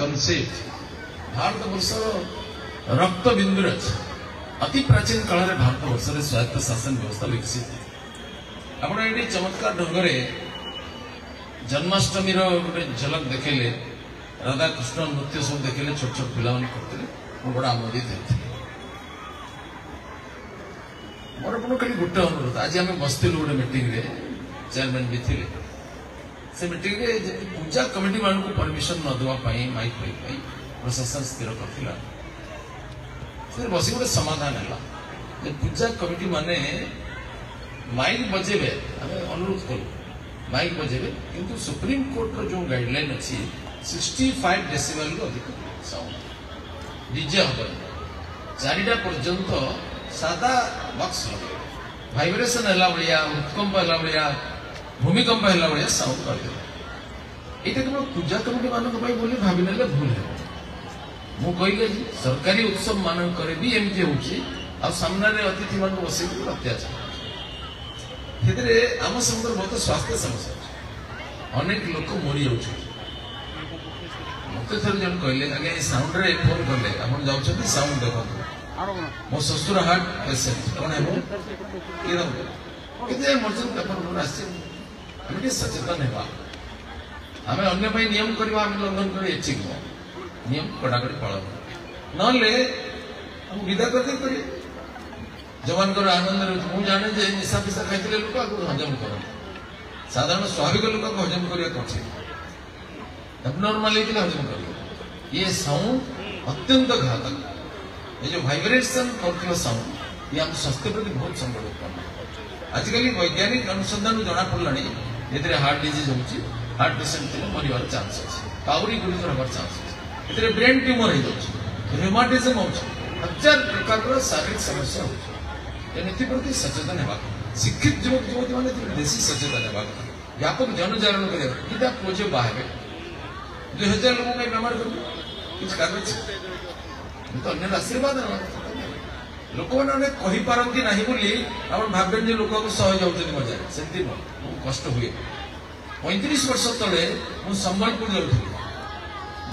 Concept Bharat वर्ष रक्त बिंदु अति प्राचीन काल में भारत वर्ष में स्वायत्त शासन व्यवस्था विकसित आप चमत्कार ढंग से जन्माष्टमी गोटे झलक देखेले राधा कृष्ण नृत्य सब देखेले छोट छोट पिला करते बड़ा आनंदित होते मोर अपन खाली गोटे अनुरोध आज आम बसलु गोटे मीटिंग रे चेयरमैन भी थे से मीटिंग रे पूजा कमिटी मान को परमिशन न देवाई माइक पाई प्रशासन स्थिर कर बस गोटे समाधान है पूजा कमिटी माने माइक बजेबे अनुरोध करूँ माइक बजेबे किंतु सुप्रीम कोर्ट रो जो गाइडलाइन अच्छी 65 डेसिबल रो अधिक साउंड डीजे हम चारिटा पर्यंत सादा बक्स लगे वाइब्रेशन है भाया उत्कंप है भाया भूमिकंप है भाया साउंड कर ये केवल पूजा कमिटी मानक बोली भावी ना भूल है मु कही सरकारी उत्सव मानक भी एमती हो सामने अतिथि मान बस अत्याचार आम समग्र बहुत स्वास्थ्य समस्या अनेक लोक मरी जाऊँ मत थर जन कहले आगे साउंड रे फोन कले आप जाऊँ साउंड देखो मो ससुर हार्ट पेसेंट कौन है कितने मर्जन पेपर आम सचेतन है आम अन्य नियम करवा लंघन कर नियम कड़ाकड़ी पालन ना विदा कर जवान आनंद मुझे जाने जे निशा पिशा खाई लोक हजम कर साधारण स्वाभाविक लोक हजम करने कठिन एबनॉर्मल हजम कर ये साउंड अत्यंत घातक ये जो वाइब्रेशन कर साउंड ये आम स्वास्थ्य प्रति बहुत संकट उत्पन्न आजिकल वैज्ञानिक अनुसंधान जना पड़ानी हार्ट डिजीज होची हार्ट पेसेंट मरवार चांस अच्छे आहुरी गुरुतर हमार चांस अच्छे ब्रेन ट्यूमर हो ह्यूमाटिज्म हो हजार प्रकार शारीरिक समस्या हो प्रति सचेतन है शिक्षित युवक युवती मैंने बेसी सचेतन है व्यापक जनजागरण कर पुओ बाहर 2000 लोगों का बेमार कर तो अन्य आशीर्वाद लोक मैंने कहीपारती ना बोली आप भावें लोक सह जाऊँ मजा से कष्ट हुए 35 वर्ष तले मुझे संबलपुर जाऊँ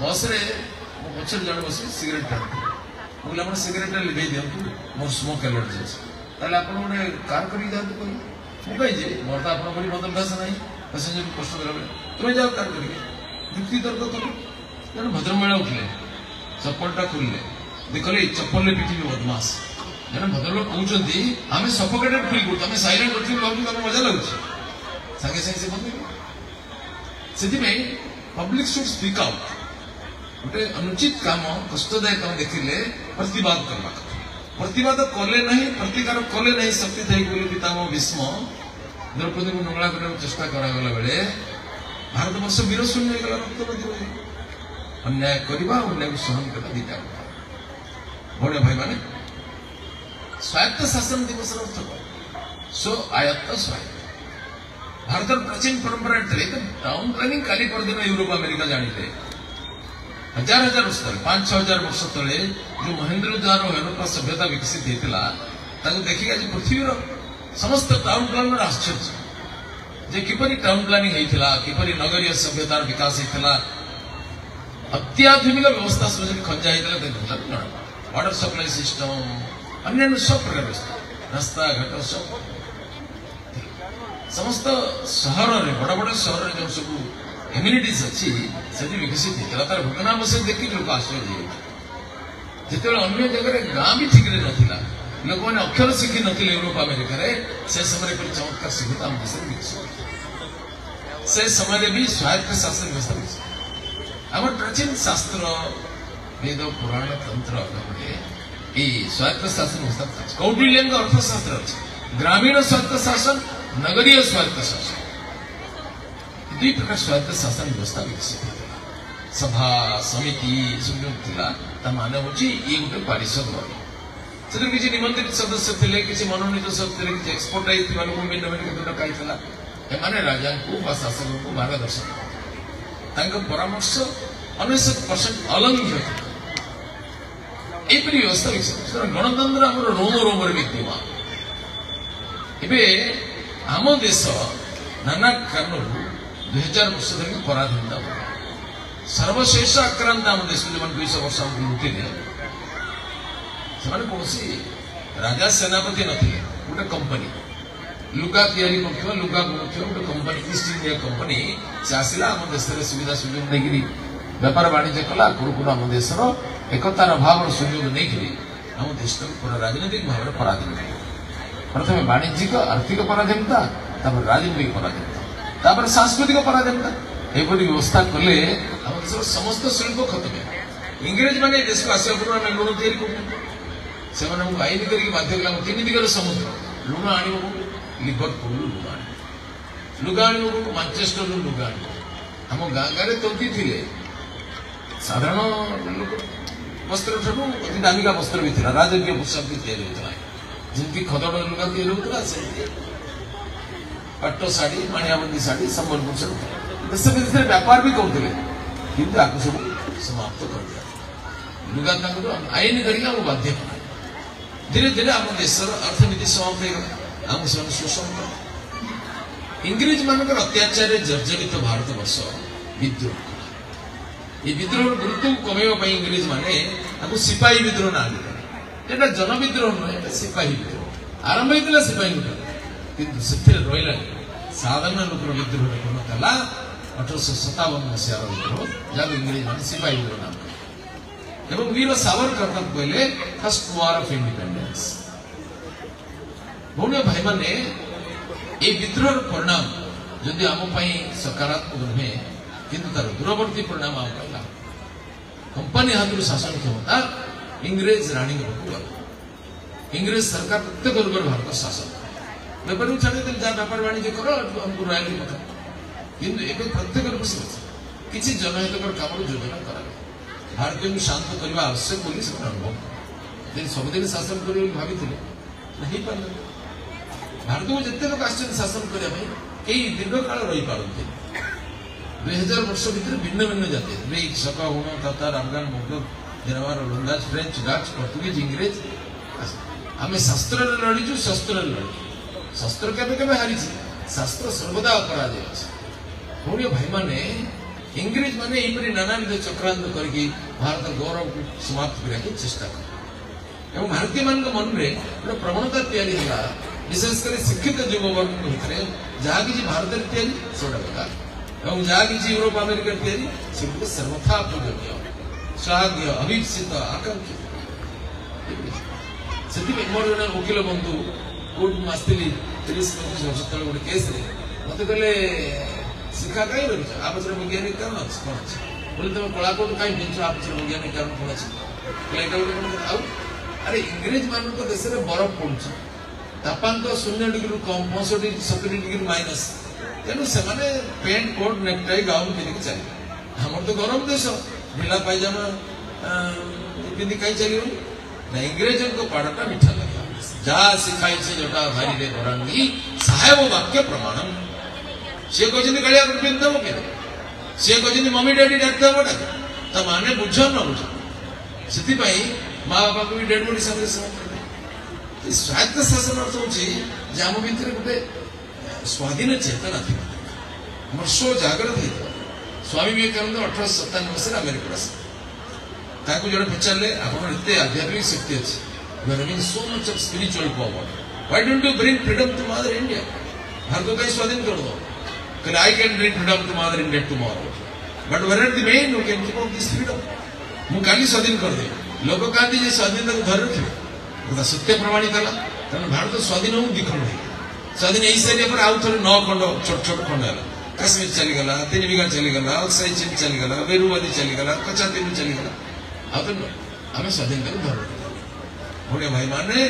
बस रे मो पचर जन बस सिगरेट टाणुली मुझे सिगरेट लिभे दिंतु मोर स्मोक एलर्जी अच्छे आप गोटे कार कर जातु कही मोर तो आप मत अभ्यास ना पैसेंजर को कष्ट देला तुम्हें जाओ कार कर युक्ति तर्क कल जन भद्रमेला उठले चप्पलटा खोलिले देखले चप्पल पिटिबे बदमाश जन भद्रलोक कहते आम सफोकेटेड फिल कर साइलेंट कर मजा लगुच सागे सागे से बंद से पब्लिक शुड स्पीक आउट गोटे अनुचित काम कष्टदायक काम देखिले प्रतिवाद करवा प्रतिवाद कले नहीं प्रतिकार कले नहीं शक्ति थी बोली पितामह भीष्म द्रौपदी को नंगला करने चेष्टा करागला बेले भारत वर्ष वीर शून्य होगा रक्त नदी अन्याय करवा अन्याय को सहन करना दीटा बड़े भाई माने स्वायत्त शासन दिवस अर्थ सो आयत्त स्वायत्त भारत प्राचीन परंपरा टाउन प्लानिंग काली परदिन यूरोप अमेरिका जानिले हजार हजार वर्ष तले 5-6 हजार वर्ष तले जो महेंद्रजार हरप्पा सभ्यता विकसित होता देखिए आज पृथ्वीर समस्त टाउन प्लान आश्चर्य जे किपरि टाउन प्लानिंग होता किपरि नगरीय सभ्यतार विकास होता अत्याधुनिक व्यवस्था सब खंजा होता वाटर सप्लाई सिस्टम अन्य सब प्रकार व्यवस्था रास्ता घाट सब समस्त सहर बड़ बड़ सहर जो सब इम्यूनिटीज अच्छी से विकसित होता तार भग्नावशेष देखिए लोक आश्चर्य जिते अन्य जगह गाँ भी ठीक ना लोक मैंने अक्षर शिखी नी यूरोप अमेरिका से समय चमत्कार शिखता आम देश विकसित से समय भी स्वायत्त शासन व्यवस्था विकसित आम प्राचीन शास्त्र वेद पुराण तंत्र स्वायत्त शासन व्यवस्था कौटिल्य अर्थशास्त्र अच्छे ग्रामीण स्वायत्त शासन नगरीय स्वायत्त शासन दुई प्रकार स्वायत्त शासन व्यवस्था विकसित सभा समिति सब मान हूँ ये गोटे पारिषद वर्ग से किसी निमंत्रित सदस्य थे किसी मनोनीत सदस्य किसी एक्सपर्टाइज भिन्न भिन्न डकाई एमाने राजा को शासक को मार्गदर्शन परामर्श 99% अलंघ्य एपरी व्यवस्था विकसित गणतंत्र आम रोम रोम विद्यमान एवं आम देश नाना कारण 2000 वर्ष धरिक पराधीनता सर्वशेष आक्रांत आम देश जो 200 वर्ष लुटिले से राजा सेनापति नथिले गोटे कंपनी लुगा तैयारी कर लुगा बुणुथिबा गोटे कंपनी ईस्ट इंडिया कंपनी से आसिला आम देश में सुविधा सुजोग नहीं व्यापार वाणिज्य कला कुरुकुर आम देशर एकतार अभाव सुजोग नहीं आम देश पूरा राजनीतिक भाव में पराधीन प्रथम वाणिज्यिक आर्थिक पराधीनता राजनीतिक पराधीनता सांस्कृतिक पराधीनता एपरी व्यवस्था कले आम देश समस्त शिल्प खत्म इंग्रेज मैंने देश को आसवा पूर्व आम लुण तैयारी कर आईन करके बाध्य कला 3 दिगर समुद्र लुण आण लिवरपुल लुगा आण मानचेस्टर लुगा आण आम गाँ गाँव तंती थे साधारण वस्त्र ठारू अति दामिका वस्त्र भी था राजकीय पोशाक भी तैयारी होता जमी खदड़ लुगा तैयारी होता पट्ट शाढ़ी माणियाबंदी शाढ़ी संबलपुर से देश विदेश में व्यापार भी करते किंतु आपको सब समाप्त कर दिया लुगा आईन करके बाध्य कला धीरे धीरे आम देश अर्थनीति समाप्त हो शोषण कर इंग्रेज मान अत्याचार जर्जरित भारत वर्ष विद्रोह ये विद्रोह गुरुत्व कमेवा इंग्रेज माने सिपाही विद्रोह ना देते जन विद्रोह नुहे सिपाही विद्रोह आरंभ होता सिपाही किंतु से रहा साधारण लोक विद्रोह पूर्णला 1857 मसीहार विद्रोह जहाँ इंग्रेज मान सिपाही विद्रोह नाम एवं वीर सावरकर कहले फर्स्ट वार ऑफ इंडिपेंडेंस भौणी भाई माने ये विद्रोह परिणाम जदि आम सकारात्मक नुहे किंतु तार दूरवर्ती परिणाम आम पाइला कंपनी हाथ शासन क्षमता इंग्रेज राणी इंग्रेज सरकार प्रत्येक वर्ग भारत शासन व्यापार छाड़ी जहाँ व्यापार वाणिज्य कर हमको रॉयल्टी पका किंतु एवं प्रत्येक किसी जनहितकर काम योजना करा भारतीय को शांत करने आवश्यक बोली से अनुभव सबुदिन शासन कर भाई नहीं पारे भारत को जिते लोग आस शासन करने कई दीर्घ काल रही पारती 2000 वर्ष भितर भिन्न भिन्न जाति ग्रीक सका हुण तातार अफगान मुगल जर्मन ओलंदाज फ्रेंच डच पोर्तुगीज इंग्रेज आम शास्त्र लड़ीचु शस्त्र लड़ी शस्त्र केवे हारी शास्त्र सर्वदा पराजय पुणी भाई माने इंग्रेज माने यहीपरि नानाविध चक्रांत करके भारत गौरव को समाप्त करने चेष्टा कर भारतीय मान मन में गोटे प्रवणता तैयारी विशेषकर शिक्षित युववर्ग भितर जहाँ कि भारत गला जहाँ कि यूरोप अमेरिका तैयारी सर्वथा पूजनीय श्लाघ्य अभीप्सित आकांक्षित से मोर जन वकिल बंधु कोर्ट में आसती 30-35 वर्ष तले गोटे केस मत कहले शिक्षा कहीं कर आपचर वैज्ञानिक कारण अच्छे कौन अच्छे बोले तुम कलाकोट कहीं पिंच आपचर वैज्ञानिक कारण कौन अच्छे अरे इंग्रेज मान देश में बरफ पड़ुच तापांक 0 डिग्री कम 65-70 डिग्री माइनस तेणु से पेंट कोट नेकटाई गाउन पिंधिक चलिए आम तो गरम देश ढिला पायजामा पिंधि कहीं चलो ना इंग्रेज पाड़टा मिठा लगे जहाँ शिखाई जोटा भारी बरांगी साहेब वाक्य प्रमाणम सी कहते कालिया पिंधदेव कि सी कहते मम्मी डैडी डाक्देव डाक माने बुझ न बुझ से माँ बापा को भी डेड बॉडी सामने स्वायत्त शासन अर्थ हूँ आम भितर गोटे स्वाधीन चेतना थी मर्ष जागृत होता स्वामी विवेकानंद 1857 मसीह अमेरिका जो पचारे आप आध्यात्मिक शक्ति अच्छी you are having so much of spiritual power why don't you bring freedom to mother India Bharat को कहीं स्वाधीन कर दो Because I can bring freedom to mother India tomorrow. But where are the men who can keep up this freedom? मु काली स्वाधीन कर दे लोक कहते जे स्वाधीनता को धर रखे गोटा सत्य प्रमाणित है कारण भारत स्वाधीन हो दिखंड है स्वाधीन यही सारे पर आउ थोड़े 9 खंड छोट छोट खंड है कश्मीर चली गला तेलंगाना चली गला अक्साई चीन चली गला बेरुवादी चली गला कच्चा तेलु चली गला आ तो आम स्वाधीनता को धर रखे भोले भाई माने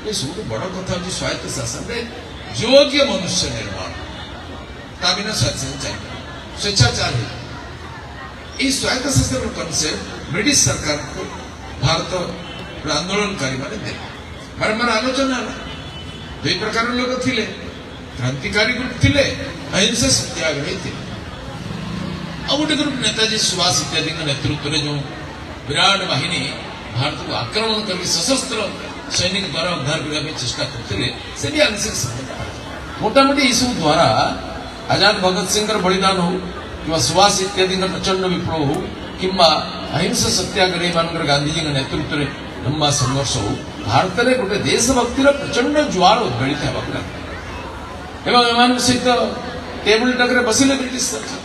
ये सब बड़ कथा हूँ स्वायत्त शासन में योग्य मनुष्य निर्माण बिना स्वेच्छाचार स्वायत्त शासन कनसेप्ट ब्रिटिश सरकार को भारत आंदोलनकारी माने बारंबार आलोचना दुई प्रकार लोग थे क्रांतिकारी ग्रुप थे अहिंसा सत्याग्रही थे गोटे ग्रुप नेताजी सुभाष इत्यादि नेतृत्व में जो विराट बाहिनी भारत को आक्रमण करके सशस्त्र सैनिक द्वारा उद्धार करने चेष्टा करते से आंशिक मोटामोटी यू द्वारा आजाद भगत सिंह बलिदान हो कि सुभाष इत्यादि प्रचंड विप्लव हो कि अहिंसा सत्याग्रही मान गांधीजी नेतृत्व में लंबा संघर्ष हो भारत में गोटे देशभक्तिर प्रचंड ज्वार उद्वेलित होगा एवं सहित टेबुल टकर बसिले ब्रिटिश सरकार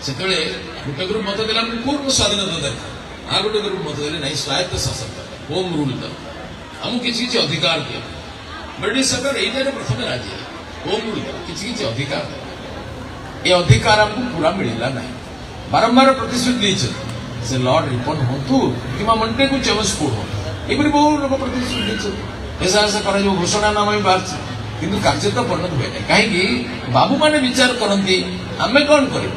से गोटे ग्रुप मत देला पूर्ण स्वाधीनता दरकार आ गोटे ग्रुप मत देले नहीं स्वायत्त शासन होम रूल आमको किसी अधिकार दिया ब्रिटिश सरकार यही प्रथम राजी होम रूल किसी अधिकार ये अधिकार हमको पूरा मिलला नहीं बारंबार प्रतिश्रुति से लॉर्ड रिपोर्ट होतु कि मंटे को चेवस कोड हो एपरी बहुत लोग प्रतिश्रुति ऐसा ऐसा कर घोषणा नाम भी बाहर किंतु कार्य तो परिणत हुए ना कहीं बाबू माने विचार करती आम कौन कर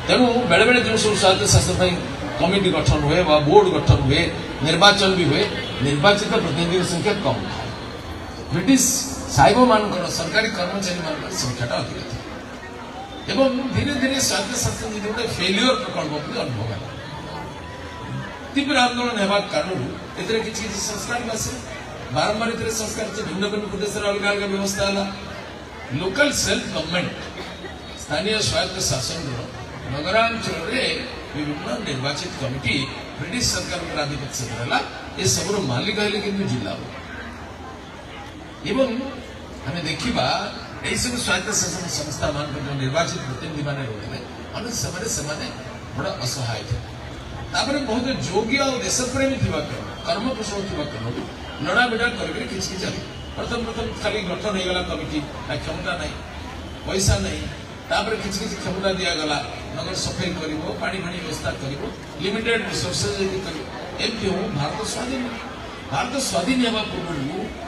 तेणु बेले बेले जो सब स्वायत्त शासन कमिटी गठन हुए बोर्ड गठन हुए निर्वाचन भी हुए निर्वाचित प्रतिनिधि संख्या कम था ब्रिटिश साहिब मान सरकारी कर्मचारी मान संख्याटा अधिक था एवं धीरे धीरे स्वायत्त शासन जी गोटे फेल्युअर प्रकल्प अनुभव है तीव्र आंदोलन होगा कारण किसी संस्कार आसे बारंबार संस्कार भिन्न भिन्न प्रदेश अलग अलग व्यवस्था है लोकल सेल्फ गवर्नमेंट स्थानीय स्वायत्त शासन नगरांचल विभिन्न निर्वाचित कमिटी ब्रिटिश सरकार आधिपत्य रहा ये सब मालिक है कि जिला एवं हमें देखा यही सब स्वायत्त शासन संस्था मान जो निर्वाचित प्रतिनिधि मैंने रोते अनेक समय बड़ा असहाय थे बहुत योग्य और देशप्रेमी थी कर्मकुशल थी लड़ा बिड़ा कर प्रथम प्रथम खाली गठन होगा कमिटी क्षमता नहीं पैसा नहीं किसी क्षमता दिगला नगर सफाई कर पानी फाणी व्यवस्था कर लिमिटेड रिसोर्सेज एमती हो भारत स्वाधीन होगा पूर्व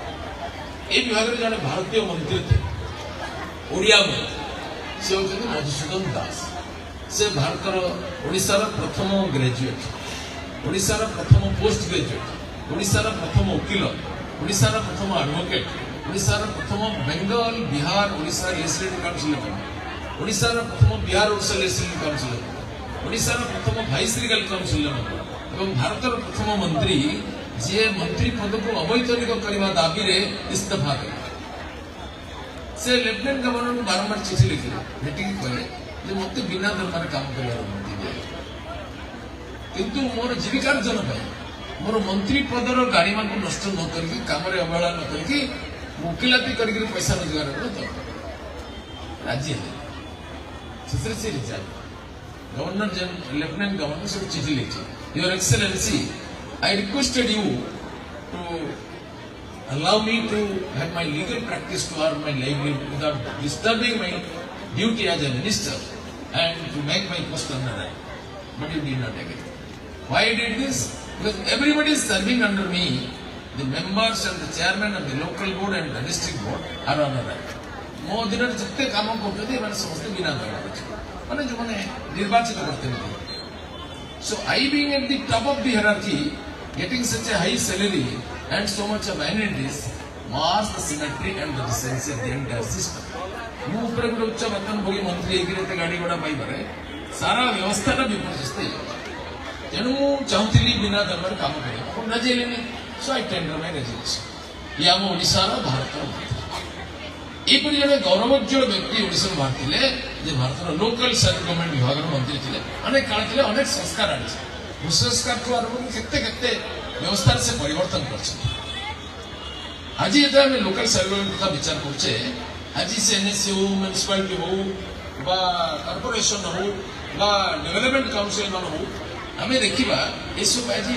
ए विभाग में जड़े भारतीय मंत्री थे ओडिया मंत्री से होती मधुसूदन दास से भारतर ओडिशार प्रथम ग्रेजुएट ओडिशार प्रथम पोस्ट ग्रेजुएट ओडिशार प्रथम वकील ओडिशार प्रथम एडवोकेट ओडिशार प्रथम Bengal Bihar Odisha legislative council member ओडिशार प्रथम बिहार ओडिशा लेजिस्लेटिव काउंसिल ओडिशार प्रथम वाइस लीगल काउंसिल मेंबर एवं भारतर प्रथम मंत्री जे मंत्री पद को अवैतनिक करने दाबी रे इस्तीफा कले से लेफ्टिनेंट गवर्नर को बारंबार चिठी लिखिले भेटी कहले जे मते बिना दरमार काम करबार अनुमति दिए किंतु मोर जीविकार्जन पाई मोर मंत्री पदर गाड़ी मान नष्ट न करके काम रे अवहेला न करके वकिलाती करके पैसा रोजगार करो तो राज्य है से resign governor general lieutenant governor सब चिठी लिखी your excellency I requested you to allow me to have my legal practice to earn my livelihood without disturbing my duty as a minister and to make my post honorary. But you did not agree. Why I did this? Because everybody is serving under me. The members and the chairman of the local board and the district board are honorary. मो दिन जितने काम करते थे मैंने समझते बिना दरबार मैंने जो मैंने निर्वाचित करते थे. So I being at the top of the hierarchy, getting such a high salary and so much of amenities was the symmetry and the decency of the entire system. मु ऊपर गोटे उच्च वेतन भोगी मंत्री एक गाड़ी घोड़ा पाई पारे सारा व्यवस्था विपर्यस्त तेणु चाहूली बिना दरबार काम कर राजी सो आई टेंडर माय रेजिग्नेशन ये आम ओडिशार भारत यहपरि जड़े गौरवोज्वल व्यक्ति ओडिशा बाहर भारत लोकल सेल्फ गवर्नमेंट विभाग मंत्री थे अनेक काल थे अनेक संस्कार आनी भूसंस्कार को आरंभ केते व्यवस्था से परिवर्तन कर आज ये आम लोकल सेल्फ गवर्नमेंट कथा विचार करुचे आज से एनएससी हो म्यूनिसिपालिटी हो कॉर्पोरेशन हो डेवलपमेंट काउंसिल मान हो आम देखा ये सब आज